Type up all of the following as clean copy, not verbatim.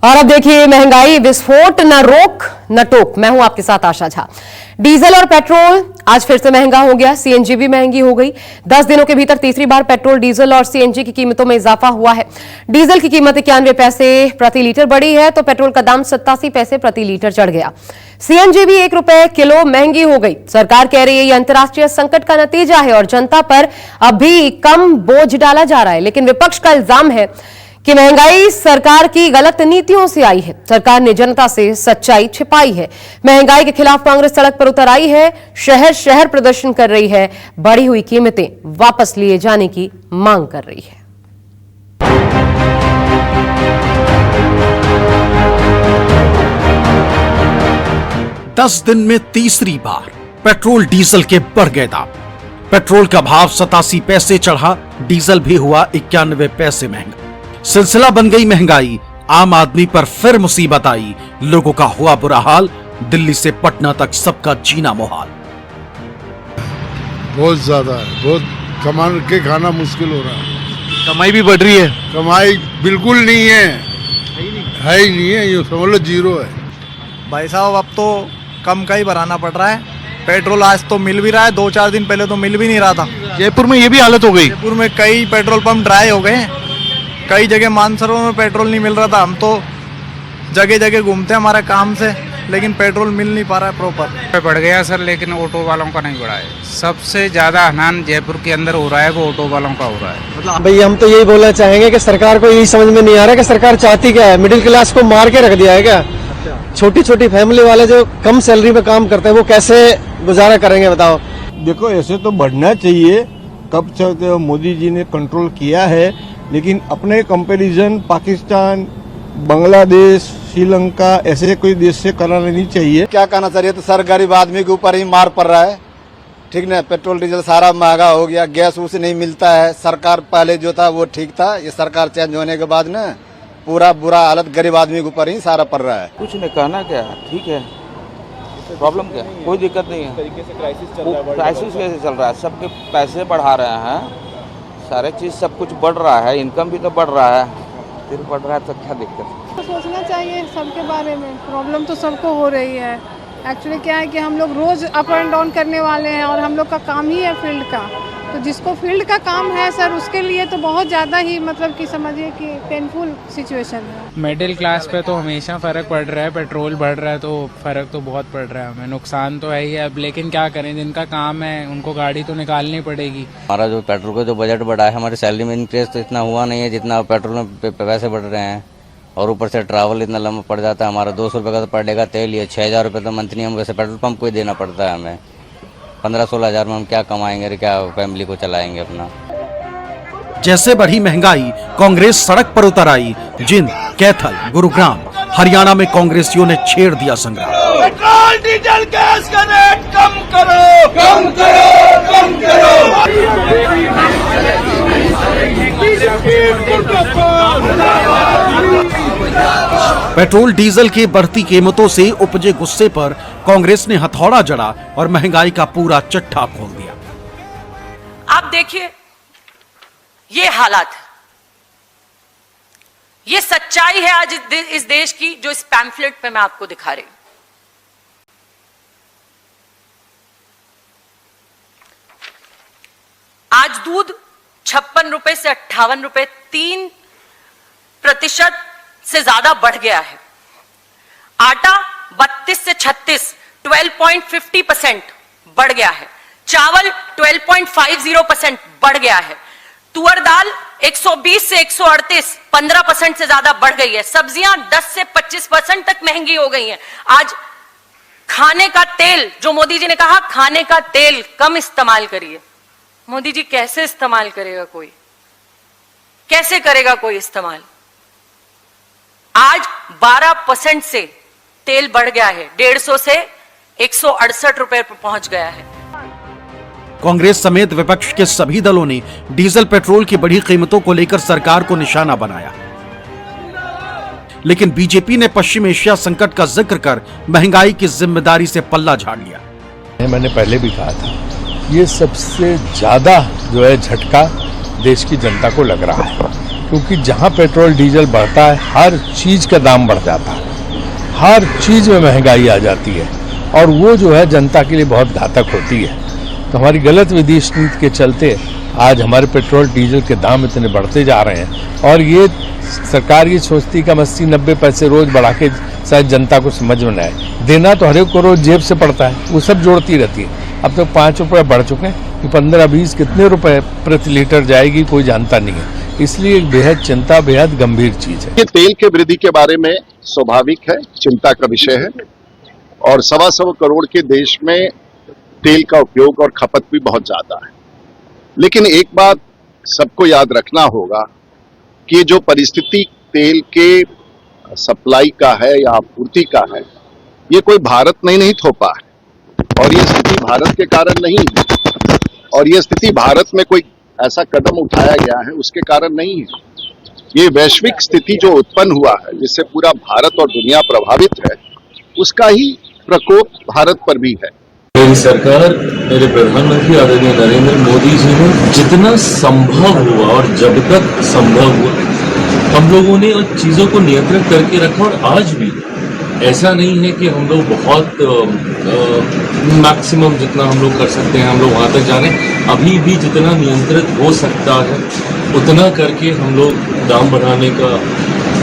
और अब देखिए महंगाई विस्फोट, न रोक न टोक। मैं हूं आपके साथ आशा झा। डीजल और पेट्रोल आज फिर से महंगा हो गया। सीएनजी भी महंगी हो गई। 10 दिनों के भीतर तीसरी बार पेट्रोल, डीजल और सीएनजी की कीमतों में इजाफा हुआ है। डीजल की कीमत 91 पैसे प्रति लीटर बढ़ी है तो पेट्रोल का दाम 87 पैसे प्रति लीटर चढ़ गया। सीएनजी भी 1 रुपए किलो महंगी हो गई। सरकार कह रही है यह अंतर्राष्ट्रीय संकट का नतीजा है और जनता पर अभी कम बोझ डाला जा रहा है, लेकिन विपक्ष का इल्जाम है कि महंगाई सरकार की गलत नीतियों से आई है। सरकार ने जनता से सच्चाई छिपाई है। महंगाई के खिलाफ कांग्रेस सड़क पर उतर आई है। शहर शहर प्रदर्शन कर रही है। बढ़ी हुई कीमतें वापस लिए जाने की मांग कर रही है। दस दिन में तीसरी बार पेट्रोल डीजल के बढ़ गए दाम। पेट्रोल का भाव 87 पैसे चढ़ा, डीजल भी हुआ 91 पैसे महंगा। सिलसिला बन गई महंगाई। आम आदमी पर फिर मुसीबत आई। लोगों का हुआ बुरा हाल। दिल्ली से पटना तक सबका जीना मुहाल। बहुत ज्यादा है, बहुत कमा के खाना मुश्किल हो रहा है। कमाई भी बढ़ रही है। कमाई बिल्कुल नहीं है, है ही नहीं है, ये समझ लो जीरो है। भाई साहब अब तो कम का ही भराना पड़ रहा है। पेट्रोल आज तो मिल भी रहा है, 2-4 दिन पहले तो मिल भी नहीं रहा था। जयपुर में ये भी हालत हो गई। जयपुर में कई पेट्रोल पंप ड्राई हो गए हैं। कई जगह मानसरोवर में पेट्रोल नहीं मिल रहा था। हम तो जगह जगह घूमते हैं हमारे काम से, लेकिन पेट्रोल मिल नहीं पा रहा है प्रॉपर। बढ़ गया सर, लेकिन ऑटो वालों का नहीं बढ़ा है। सबसे ज्यादा हनान जयपुर के अंदर हो रहा है वो ऑटो वालों का हो रहा है। मतलब भाई हम तो यही बोलना चाहेंगे कि सरकार को यही समझ में नहीं आ रहा कि सरकार चाहती क्या है। मिडिल क्लास को मार के रख दिया है क्या? छोटी छोटी फैमिली वाले जो कम सैलरी में काम करते हैं वो कैसे गुजारा करेंगे बताओ। देखो ऐसे तो बढ़ना चाहिए। कब से मोदी जी ने कंट्रोल किया है, लेकिन अपने कंपैरिजन पाकिस्तान, बांग्लादेश, श्रीलंका ऐसे कोई देश से कराना नहीं चाहिए। क्या कहना चाहिए, तो सर गरीब आदमी के ऊपर ही मार पड़ रहा है। ठीक ना, पेट्रोल डीजल सारा महंगा हो गया। गैस उसे नहीं मिलता है। सरकार पहले जो था वो ठीक था, ये सरकार चेंज होने के बाद ना पूरा बुरा हालत गरीब आदमी के ऊपर ही सारा पड़ रहा है। कुछ नहीं, कहना क्या है, ठीक है। प्रॉब्लम क्या है? कोई दिक्कत नहीं है। तरीके से क्राइसिस कैसे चल रहा है? सबके पैसे बढ़ा रहे हैं, सारे चीज सब कुछ बढ़ रहा है। इनकम भी तो बढ़ रहा है, फिर बढ़ रहा है तो क्या दिक्कत है? तो सोचना चाहिए सबके बारे में। प्रॉब्लम तो सबको हो रही है। एक्चुअली क्या है कि हम लोग रोज अप एंड डाउन करने वाले हैं और हम लोग का काम ही है फील्ड का। तो जिसको फील्ड का काम है सर, उसके लिए तो बहुत ज़्यादा ही मतलब कि समझिए कि पेनफुल सिचुएशन है। मिडिल क्लास पे तो हमेशा फर्क पड़ रहा है। पेट्रोल बढ़ रहा है तो फर्क तो बहुत पड़ रहा है हमें। नुकसान तो है ही है, अब लेकिन क्या करें, जिनका काम है उनको गाड़ी तो निकालनी पड़ेगी। हमारा जो पेट्रोल का जो बजट बढ़ा है, हमारी सैलरी में इंक्रीज तो इतना हुआ नहीं है जितना पेट्रोल में पैसे बढ़ रहे हैं। और ऊपर से ट्रैवल इतना लंबा पड़ जाता है। हमारा 200 रुपये का तो पर डे का तेल ही है। 6,000 रुपये तो मंथली हम वैसे पेट्रोल पंप को ही देना पड़ता है हमें। 15-16 हज़ार में हम क्या कमाएंगे, क्या फैमिली को चलाएंगे अपना। जैसे बढ़ी महंगाई, कांग्रेस सड़क पर उतर आई। जिंद, कैथल, गुरुग्राम, हरियाणा में कांग्रेसियों ने छेड़ दिया संग्राम। पेट्रोल डीजल गैस का रेट कम करो, कम करो, कम करो। पेट्रोल डीजल की बढ़ती कीमतों से उपजे गुस्से पर कांग्रेस ने हथौड़ा जड़ा और महंगाई का पूरा चट्टा खोल दिया। आप देखिए, ये हालात है, ये सच्चाई है आज इस देश की, जो इस पैम्फलेट पे मैं आपको दिखा रही हूं। आज दूध 56 रुपए से 58 रुपए, 3% से ज्यादा बढ़ गया है। आटा 32 से 36, 12.50% बढ़ गया है। चावल 12.50% बढ़ गया है। तुअर दाल 120 से 138, 15% से ज्यादा बढ़ गई है। सब्जियां 10 से 25% तक महंगी हो गई हैं। आज खाने का तेल, जो मोदी जी ने कहा खाने का तेल कम इस्तेमाल करिए, मोदी जी कैसे इस्तेमाल करेगा कोई? कैसे करेगा कोई इस्तेमाल? आज 12% से तेल बढ़ गया है। 150 से 168 रुपए पर पहुंच गया है। कांग्रेस समेत विपक्ष के सभी दलों ने डीजल पेट्रोल की बढ़ी कीमतों को लेकर सरकार को निशाना बनाया, लेकिन बीजेपी ने पश्चिम एशिया संकट का जिक्र कर महंगाई की जिम्मेदारी से पल्ला झाड़ लिया। मैंने पहले भी कहा था, ये सबसे ज्यादा जो है झटका देश की जनता को लग रहा है। क्योंकि जहाँ पेट्रोल डीजल बढ़ता है हर चीज का दाम बढ़ जाता है, हर चीज में महंगाई आ जाती है और वो जो है जनता के लिए बहुत घातक होती है। तो हमारी गलत विदेश नीति के चलते आज हमारे पेट्रोल डीजल के दाम इतने बढ़ते जा रहे हैं और ये सरकार ये सोचती कि हम 80-90 पैसे रोज बढ़ा के शायद जनता को समझ में न आए। देना तो हर एक को रोज जेब से पड़ता है, वो सब जोड़ती रहती है। अब तो 5 रुपये बढ़ चुके हैं, 15-20 कितने रुपए प्रति लीटर जाएगी कोई जानता नहीं है। इसलिए बेहद चिंता, बेहद गंभीर चीज है। ये तेल के वृद्धि के बारे में स्वाभाविक है, चिंता का विषय है और 125 करोड़ के देश में तेल का उपयोग और खपत भी बहुत ज्यादा है। लेकिन एक बात सबको याद रखना होगा कि जो परिस्थिति तेल के सप्लाई का है या आपूर्ति का है, ये कोई भारत नहीं थोपा है और ये स्थिति भारत के कारण नहीं है और ये स्थिति भारत में कोई ऐसा कदम उठाया गया है उसके कारण नहीं है। ये वैश्विक स्थिति जो उत्पन्न हुआ है जिससे पूरा भारत और दुनिया प्रभावित है, उसका ही प्रकोप भारत पर भी है। मेरी सरकार, मेरे प्रधानमंत्री आदरणीय नरेंद्र मोदी जी ने जितना संभव हुआ और जब तक संभव हुआ हम लोगों ने उन चीजों को नियंत्रित करके रखा और आज भी ऐसा नहीं है कि हम लोग बहुत मैक्सिमम जितना हम लोग कर सकते हैं हम लोग वहां तक जा रहे हैं। अभी भी जितना नियंत्रित हो सकता है उतना करके हम लोग दाम बढ़ाने का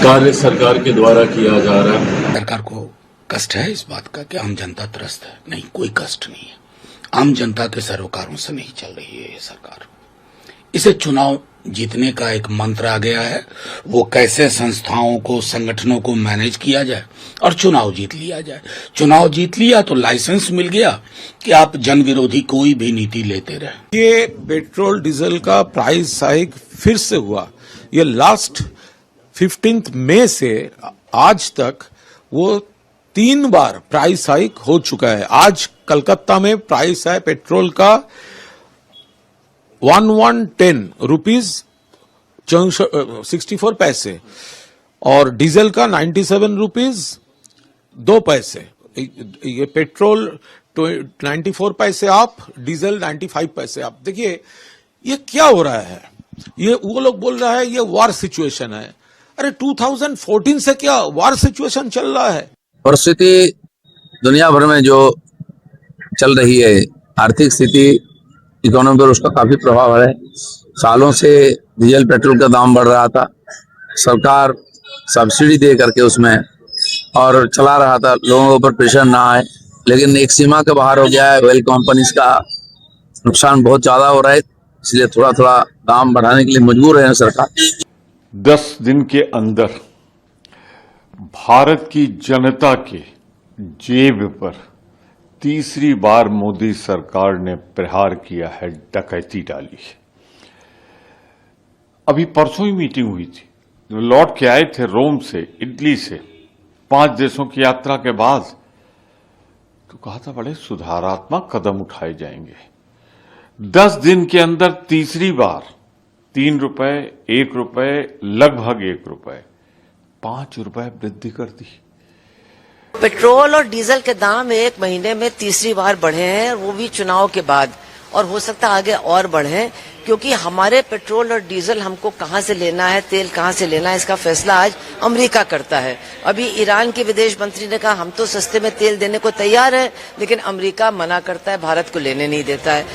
कार्य सरकार के द्वारा किया जा रहा है। सरकार को कष्ट है इस बात का कि आम जनता त्रस्त है? नहीं, कोई कष्ट नहीं है। आम जनता के सरोकारों से नहीं चल रही है ये सरकार। इसे चुनाव जीतने का एक मंत्र आ गया है, वो कैसे संस्थाओं को, संगठनों को मैनेज किया जाए और चुनाव जीत लिया जाए। चुनाव जीत लिया तो लाइसेंस मिल गया कि आप जन विरोधी कोई भी नीति लेते रहे। ये पेट्रोल डीजल का प्राइस हाइक फिर से हुआ। ये लास्ट 15 मई से आज तक वो 3 बार प्राइस हाइक हो चुका है। आज कलकत्ता में प्राइस है पेट्रोल का 1110 रुपीज 64 पैसे और डीजल का 97 रुपीज 2 पैसे। ये पेट्रोल 94 पैसे आप, डीजल 95 पैसे आप। देखिए ये क्या हो रहा है। ये वो लोग बोल रहा है ये वॉर सिचुएशन है। अरे 2014 से क्या वॉर सिचुएशन चल रहा है। परिस्थिति दुनिया भर में जो चल रही है, आर्थिक स्थिति, इकोनॉमी पर उसका काफी प्रभाव है। सालों से डीजल पेट्रोल का दाम बढ़ रहा था, सरकार सब्सिडी दे करके उसमें और चला रहा था, लोगों के ऊपर प्रेशर ना आए, लेकिन एक सीमा के बाहर हो गया है। ऑयल कंपनीज का नुकसान बहुत ज्यादा हो रहा है, इसलिए थोड़ा थोड़ा दाम बढ़ाने के लिए मजबूर है सरकार। 10 दिन के अंदर भारत की जनता के जेब पर तीसरी बार मोदी सरकार ने प्रहार किया है, डकैती डाली है। अभी परसों ही मीटिंग हुई थी, लौट के आए थे रोम से, इटली से, 5 देशों की यात्रा के बाद, तो कहा था बड़े सुधारात्मक कदम उठाए जाएंगे। 10 दिन के अंदर तीसरी बार 3 रुपए, 1 रुपए, लगभग 1 रुपए, 5 रुपए वृद्धि कर दी। पेट्रोल और डीजल के दाम एक महीने में तीसरी बार बढ़े हैं, वो भी चुनाव के बाद, और हो सकता है आगे और बढ़े, क्योंकि हमारे पेट्रोल और डीजल हमको कहां से लेना है, तेल कहां से लेना है, इसका फैसला आज अमेरिका करता है। अभी ईरान के विदेश मंत्री ने कहा हम तो सस्ते में तेल देने को तैयार है, लेकिन अमेरिका मना करता है, भारत को लेने नहीं देता है।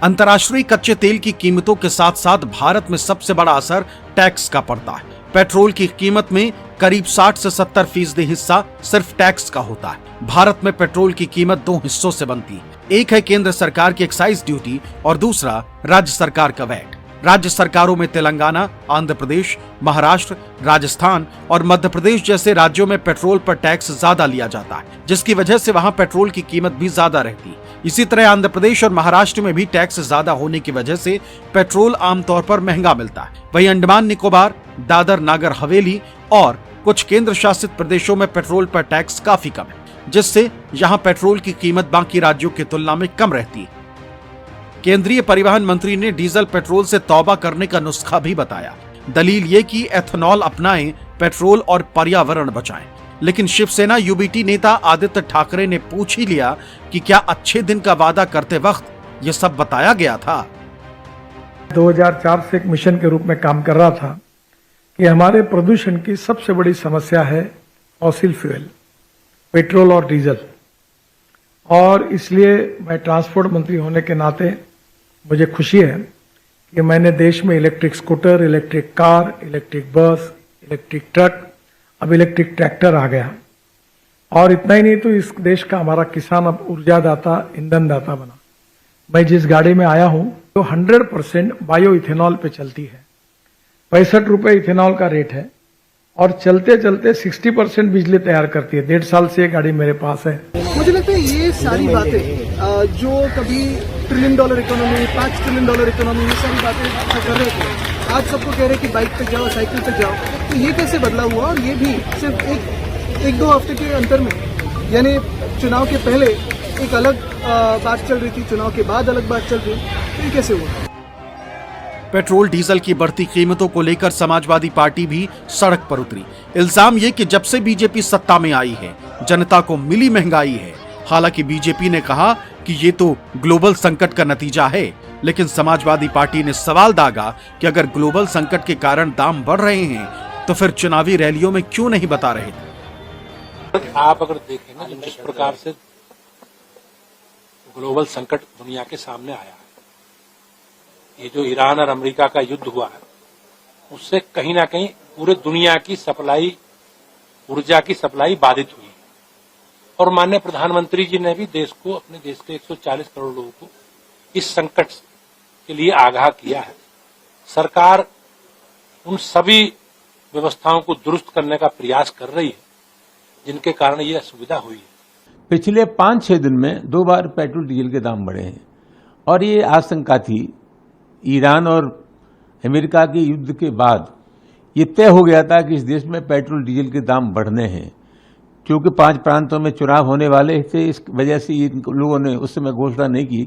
अंतर्राष्ट्रीय कच्चे तेल की कीमतों के साथ साथ भारत में सबसे बड़ा असर टैक्स का पड़ता है। पेट्रोल की कीमत में करीब 60 से 70% हिस्सा सिर्फ टैक्स का होता है। भारत में पेट्रोल की कीमत 2 हिस्सों से बनती है। एक है केंद्र सरकार की एक्साइज ड्यूटी और दूसरा राज्य सरकार का वैट। राज्य सरकारों में तेलंगाना, आंध्र प्रदेश, महाराष्ट्र, राजस्थान और मध्य प्रदेश जैसे राज्यों में पेट्रोल पर टैक्स ज्यादा लिया जाता है, जिसकी वजह से वहां पेट्रोल की कीमत भी ज्यादा रहती है। इसी तरह आंध्र प्रदेश और महाराष्ट्र में भी टैक्स ज्यादा होने की वजह से पेट्रोल आमतौर पर महंगा मिलता है। वहीं अंडमान निकोबार, दादर नागर हवेली और कुछ केंद्र शासित प्रदेशों में पेट्रोल पर टैक्स काफी कम है, जिससे यहाँ पेट्रोल की कीमत बाकी राज्यों की तुलना में कम रहती है। केंद्रीय परिवहन मंत्री ने डीजल पेट्रोल से तौबा करने का नुस्खा भी बताया। दलील ये कि एथेनॉल अपनाएं, पेट्रोल और पर्यावरण बचाएं। लेकिन शिवसेना यूबीटी नेता आदित्य ठाकरे ने पूछ ही लिया कि क्या अच्छे दिन का वादा करते वक्त ये सब बताया गया था। 2004 से एक मिशन के रूप में काम कर रहा था। कि हमारे प्रदूषण की सबसे बड़ी समस्या है फॉसिल फ्यूल, पेट्रोल और डीजल। और इसलिए मैं ट्रांसपोर्ट मंत्री होने के नाते मुझे खुशी है कि मैंने देश में electric scooter, electric car, electric bus, electric truck, अब इलेक्ट्रिक ट्रैक्टर आ गया। और इतना ही नहीं तो इस देश का हमारा किसान अब ऊर्जादाता, ईंधन दाता बना। मैं जिस गाड़ी में आया हूं तो 100% बायो इथेनॉल पे चलती है। 65 रुपए इथेनॉल का रेट है और चलते चलते 60% बिजली तैयार करती है। 1.5 साल से ये गाड़ी मेरे पास है। मुझे लगता है ये सारी बातें जो कभी $1 ट्रिलियन इकोनॉमी, $5 ट्रिलियन इकोनॉमी, ये सारी बातें कर रहे थे, आज सबको कह रहे कि बाइक पे जाओ, साइकिल पे जाओ। तो ये कैसे बदला हुआ? और ये भी सिर्फ एक दो हफ्ते के अंतर में, यानी चुनाव के पहले एक अलग बात चल रही थी, चुनाव के बाद अलग बात चल रही है, तो ये कैसे हुआ? पेट्रोल डीजल की बढ़ती कीमतों को लेकर समाजवादी पार्टी भी सड़क पर उतरी। इल्जाम ये कि जब से बीजेपी सत्ता में आई है जनता को मिली महंगाई है। हालांकि बीजेपी ने कहा कि ये तो ग्लोबल संकट का नतीजा है, लेकिन समाजवादी पार्टी ने सवाल दागा कि अगर ग्लोबल संकट के कारण दाम बढ़ रहे हैं तो फिर चुनावी रैलियों में क्यों नहीं बता रहे थे। आप अगर देखें ना, जिस प्रकार से ग्लोबल संकट दुनिया के सामने आया है, ये जो ईरान और अमेरिका का युद्ध हुआ है, उससे कहीं ना कहीं पूरे दुनिया की सप्लाई, ऊर्जा की सप्लाई बाधित हुई है। और माननीय प्रधानमंत्री जी ने भी देश को, अपने देश के 140 करोड़ लोगों को इस संकट के लिए आगाह किया है। सरकार उन सभी व्यवस्थाओं को दुरुस्त करने का प्रयास कर रही है जिनके कारण ये असुविधा हुई है। पिछले 5-6 दिन में 2 बार पेट्रोल डीजल के दाम बढ़े हैं और ये आशंका थी ईरान और अमेरिका के युद्ध के बाद ये तय हो गया था कि इस देश में पेट्रोल डीजल के दाम बढ़ने हैं, क्योंकि 5 प्रांतों में चुनाव होने वाले थे। इस वजह से इन लोगों ने उस समय घोषणा नहीं की।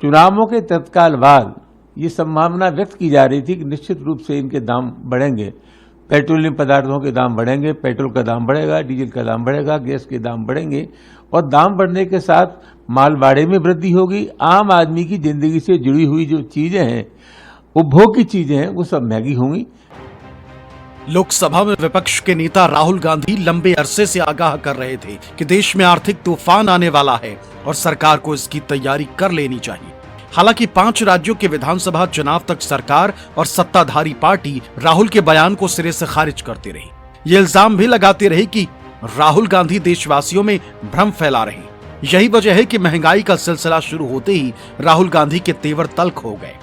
चुनावों के तत्काल बाद ये संभावना व्यक्त की जा रही थी कि निश्चित रूप से इनके दाम बढ़ेंगे, पेट्रोलियम पदार्थों के दाम बढ़ेंगे, पेट्रोल का दाम बढ़ेगा, डीजल का दाम बढ़ेगा, गैस के दाम बढ़ेंगे और दाम बढ़ने के साथ मालभाड़े में वृद्धि होगी। आम आदमी की जिंदगी से जुड़ी हुई जो चीजें हैं, उपभोग की चीजें हैं, वो सब महंगी होंगी। लोकसभा में विपक्ष के नेता राहुल गांधी लंबे अरसे से आगाह कर रहे थे कि देश में आर्थिक तूफान आने वाला है और सरकार को इसकी तैयारी कर लेनी चाहिए। हालांकि 5 राज्यों के विधानसभा चुनाव तक सरकार और सत्ताधारी पार्टी राहुल के बयान को सिरे से खारिज करती रही। ये इल्जाम भी लगाते रहे कि राहुल गांधी देशवासियों में भ्रम फैला रहे। यही वजह है कि महंगाई का सिलसिला शुरू होते ही राहुल गांधी के तेवर तल्ख हो गए।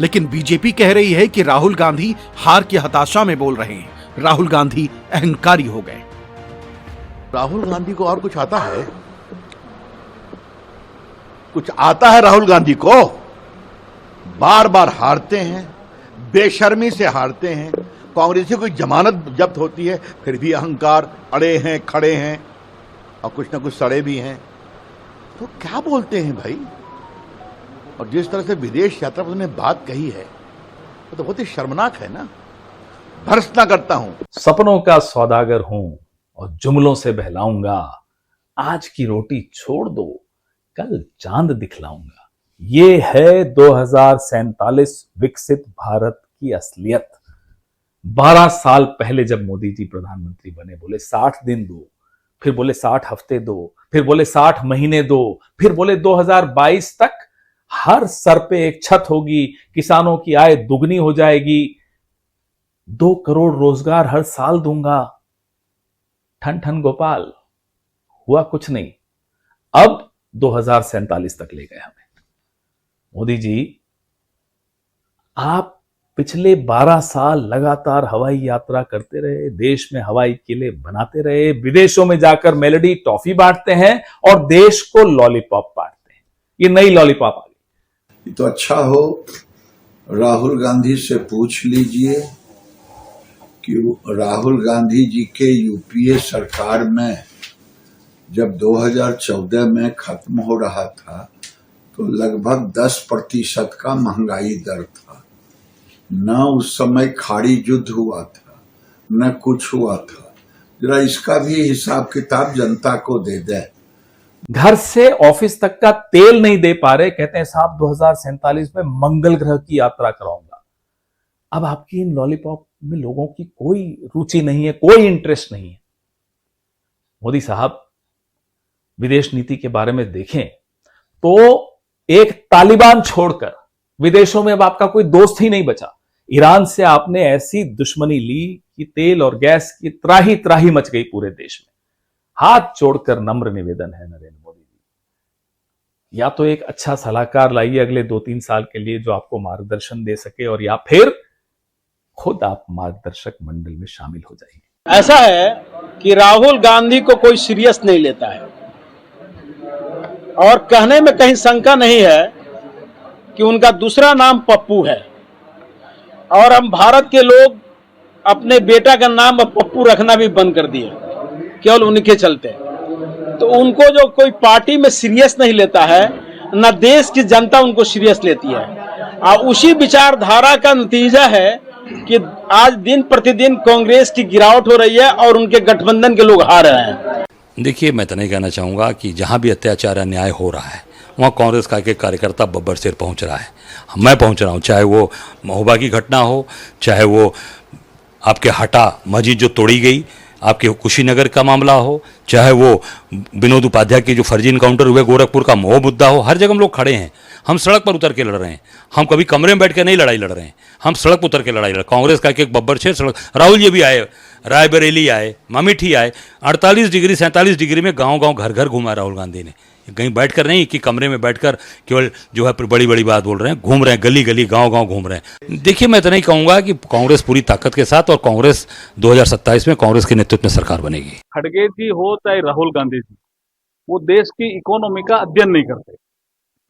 लेकिन बीजेपी कह रही है कि राहुल गांधी हार की हताशा में बोल रहे हैं। राहुल गांधी अहंकारी हो गए। राहुल गांधी को और कुछ आता है? कुछ आता है राहुल गांधी को? बार बार हारते हैं, बेशर्मी से हारते हैं। कांग्रेसियों की जमानत जब्त होती है, फिर भी अहंकार, अड़े हैं, खड़े हैं और कुछ ना कुछ सड़े भी हैं। तो क्या बोलते हैं भाई? और जिस तरह से विदेश यात्रा पर उन्होंने बात कही है, वो तो बहुत ही शर्मनाक है ना। भर्त्सना करता हूं, सपनों का सौदागर हूं और जुमलों से बहलाऊंगा। आज की रोटी छोड़ दो, कल चांद दिखलाऊंगा। ये है 2047 विकसित भारत की असलियत। 12 साल पहले जब मोदी जी प्रधानमंत्री बने, बोले 60 दिन दो, फिर बोले 60 हफ्ते दो, फिर बोले 60 महीने दो, फिर बोले 2022 तक हर सर पे एक छत होगी, किसानों की आय दुगनी हो जाएगी, 2 करोड़ रोजगार हर साल दूंगा। ठन ठन गोपाल, हुआ कुछ नहीं। अब 2047 तक ले गए हमें। मोदी जी, आप पिछले 12 साल लगातार हवाई यात्रा करते रहे, देश में हवाई किले बनाते रहे, विदेशों में जाकर मेलोडी टॉफी बांटते हैं और देश को लॉलीपॉप बांटते हैं। ये नई लॉलीपॉप आ गई। तो अच्छा हो, राहुल गांधी से पूछ लीजिए कि राहुल गांधी जी के यूपीए सरकार में जब 2014 में खत्म हो रहा था तो लगभग 10% का महंगाई दर था। न उस समय खाड़ी युद्ध हुआ था, न कुछ हुआ था। जरा इसका भी हिसाब किताब जनता को दे दे। घर से ऑफिस तक का तेल नहीं दे पा रहे, कहते हैं साहब 2047 में मंगल ग्रह की यात्रा कराऊंगा। अब आपकी इन लॉलीपॉप इनमें लोगों की कोई रुचि नहीं है, कोई इंटरेस्ट नहीं है। मोदी साहब विदेश नीति के बारे में देखें तो एक तालिबान छोड़कर विदेशों में अब आपका कोई दोस्त ही नहीं बचा। ईरान से आपने ऐसी दुश्मनी ली कि तेल और गैस की त्राही त्राही मच गई पूरे देश में। हाथ जोड़कर नम्र निवेदन है नरेंद्र मोदी जी, या तो एक अच्छा सलाहकार लाइए अगले 2-3 साल के लिए जो आपको मार्गदर्शन दे सके, और या फिर खुद आप मार्गदर्शक मंडल में शामिल हो जाइए। ऐसा है कि राहुल गांधी को कोई सीरियस नहीं लेता है, और कहने में कहीं शंका नहीं है कि उनका दूसरा नाम पप्पू है, और हम भारत के लोग अपने बेटा का नाम अब पप्पू रखना भी बंद कर दिए, केवल उनके चलते। तो उनको जो कोई पार्टी में सीरियस नहीं लेता है, न देश की जनता उनको सीरियस लेती है, और उसी विचारधारा का नतीजा है कि आज दिन प्रतिदिन कांग्रेस की गिरावट हो रही है और उनके गठबंधन के लोग हार रहे हैं। देखिए, मैं तो नहीं कहना चाहूँगा कि जहाँ भी अत्याचार अन्याय हो रहा है वहाँ कांग्रेस का एक कार्यकर्ता बब्बर सिर पहुँच रहा है। मैं पहुँच रहा हूँ, चाहे वो महोबा की घटना हो, चाहे वो आपके हटा मस्जिद जो तोड़ी गई, आपके कुशीनगर का मामला हो, चाहे वो विनोद उपाध्याय के जो फर्जी इनकाउंटर हुए गोरखपुर का मोह मुद्दा हो। हर जगह हम लोग खड़े हैं, हम सड़क पर उतर के लड़ रहे हैं। हम कभी कमरे में बैठ के नहीं लड़ाई लड़ रहे हैं, हम सड़क पर उतर के लड़ाई लड़। कांग्रेस का एक बब्बर शेर सड़क, राहुल जी भी आए, रायबरेली आए, ममेठी आए, 48 डिग्री 47 डिग्री में गांव-गांव घर-घर घुमा राहुल गांधी ने। कहीं बैठकर नहीं कि कमरे में बैठकर केवल जो है बड़ी बड़ी बात बोल रहे हैं, घूम रहे हैं, गली गली गांव-गांव घूम रहे हैं। देखिए, मैं तो नहीं कहूँगा कि कांग्रेस पूरी ताकत के साथ, और कांग्रेस 2027 में कांग्रेस के नेतृत्व में सरकार बनेगी। खड़गे जी हो चाहे राहुल गांधी जी, वो देश की इकोनॉमी का अध्ययन नहीं करते।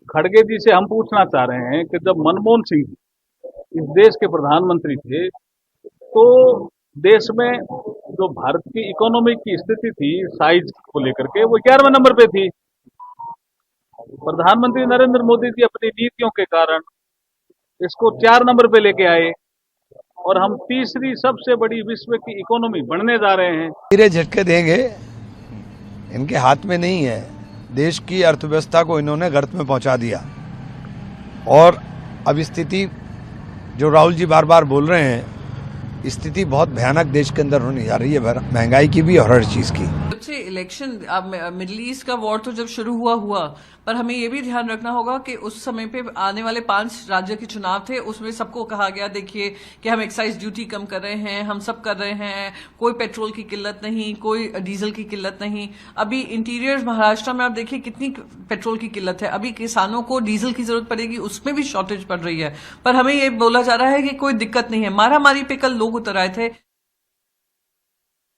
खड़गे जी से हम पूछना चाह रहे हैं कि जब मनमोहन सिंह जी इस देश के प्रधानमंत्री थे तो देश में जो भारत की इकोनॉमी की स्थिति थी साइज को लेकर के, वो 11वें नंबर पे थी। प्रधानमंत्री नरेंद्र मोदी जी अपनी नीतियों के कारण इसको 4 नंबर पे लेके आए, और हम तीसरी सबसे बड़ी विश्व की इकोनॉमी बनने जा रहे हैं। धीरे झटके देंगे, इनके हाथ में नहीं है। देश की अर्थव्यवस्था को इन्होंने गर्त में पहुंचा दिया, और अब स्थिति जो राहुल जी बार बार बोल रहे हैं, स्थिति बहुत भयानक देश के अंदर होने जा रही है, महंगाई की भी और हर चीज की। जब से इलेक्शन, अब मिडिल ईस्ट का वॉर तो जब शुरू हुआ, पर हमें ये भी ध्यान रखना होगा कि उस समय पे आने वाले 5 राज्य के चुनाव थे, उसमें सबको कहा गया देखिए कि हम एक्साइज ड्यूटी कम कर रहे हैं, हम सब कर रहे हैं, कोई पेट्रोल की किल्लत नहीं, कोई डीजल की किल्लत नहीं। अभी इंटीरियर महाराष्ट्र में आप देखिए कितनी पेट्रोल की किल्लत है, अभी किसानों को डीजल की जरूरत पड़ेगी, उसमें भी शॉर्टेज पड़ रही है। पर हमें ये बोला जा रहा है कि कोई दिक्कत नहीं है। मारामारी पे कल लोग उतर आए थे।